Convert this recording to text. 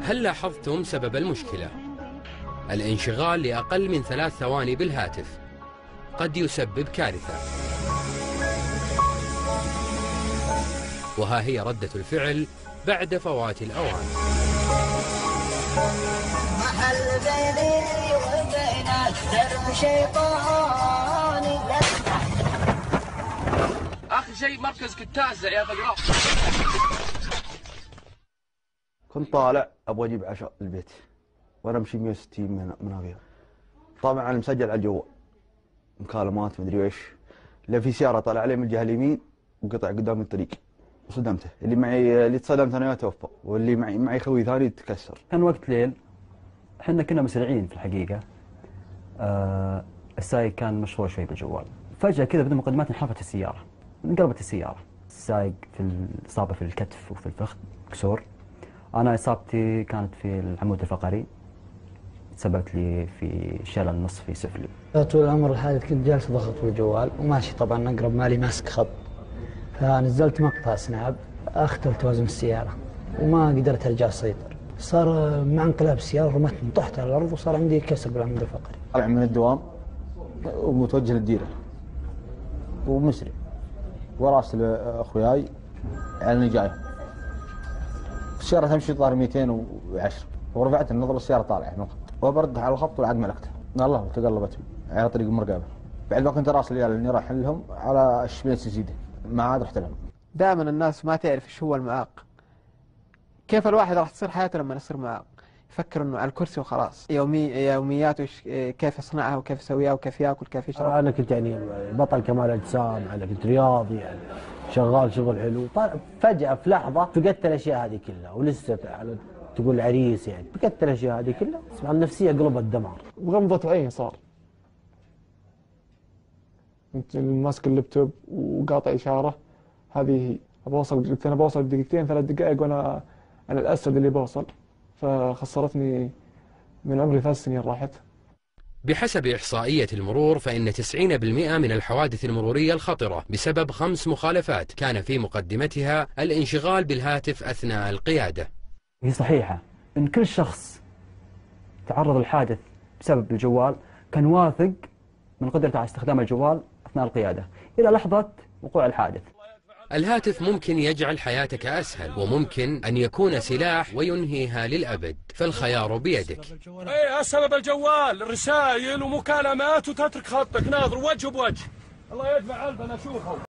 هل لاحظتم سبب المشكلة؟ الانشغال لأقل من 3 ثواني بالهاتف قد يسبب كارثة. وها هي ردة الفعل بعد فوات الأوان. محل بيني وبينك درب شيطاني. آخر شيء مركز كتازة يا غدراء. كنت طالع ابغى اجيب عشاء البيت وانا امشي 160 من ابيها. طبعا انا مسجل على الجوال مكالمات مدري ايش. لا في سياره طالع علي من الجهه اليمين وقطع قدام الطريق وصدمته. اللي تصدمت انا توفى واللي معي خوي ثاني تكسر. كان وقت ليل، احنا كنا مسرعين في الحقيقه. السايق كان مشغول شوي بالجوال. فجاه كذا بدون مقدمات انحرفت السياره، انقلبت السياره. السايق في اصابه في الكتف وفي الفخذ كسور. أنا إصابتي كانت في العمود الفقري، سببت لي في شلل نصفي سفلي. طول العمر الحادث كنت جالس ضغط بالجوال وماشي طبعا أقرب مالي ماسك خط، فنزلت مقطع سناب أختل توازن السيارة وما قدرت أرجع أسيطر. صار مع انقلاب السيارة رمتني طحت على الأرض وصار عندي كسر بالعمود الفقري. طالع من الدوام ومتوجه للديرة ومسرع وراسل أخوياي على جاي. السيارة تمشي طار 210 ورفعت النظر السيارة طالعة من الخط وبردها على الخط والعاد ملكته. الله تقلبت على طريق المرقابة. بعد ما كنت راسل العيال اني رايح لهم على الشمال سيزيده ما عاد رحت لهم. دائما الناس ما تعرف ايش هو المعاق. كيف الواحد راح تصير حياته لما يصير معاق؟ يفكر انه على الكرسي وخلاص. يومياته كيف يصنعها وكيف يسويها وكيف ياكل كيف يشرب. انا كنت يعني بطل كمال اجسام، انا كنت رياضي يعني شغال شغل حلو. فجأة في لحظة فقدت الاشياء هذه كلها ولسه تقول عريس يعني فقدت الاشياء هذه كلها. سبحان النفسية قلبت دمار. بغمضة عين صار. كنت ماسك اللابتوب وقاطع اشارة هذه بوصل. انا بوصل بدقيقتين 3 دقائق وانا الاسد اللي بوصل، فخسرتني من عمري 3 سنين راحت. بحسب إحصائية المرور فإن 90% من الحوادث المرورية الخطرة بسبب 5 مخالفات كان في مقدمتها الانشغال بالهاتف أثناء القيادة. هي صحيحة إن كل شخص تعرض للحادث بسبب الجوال كان واثق من قدرته على استخدام الجوال أثناء القيادة إلى لحظة وقوع الحادث. الهاتف ممكن يجعل حياتك أسهل وممكن أن يكون سلاح وينهيها للأبد، فالخيار بيدك. ايه السبب الجوال، رسائل ومكالمات وتترك خطك ناظر وجه بوجه. الله يجمع قلبنا اشوفه.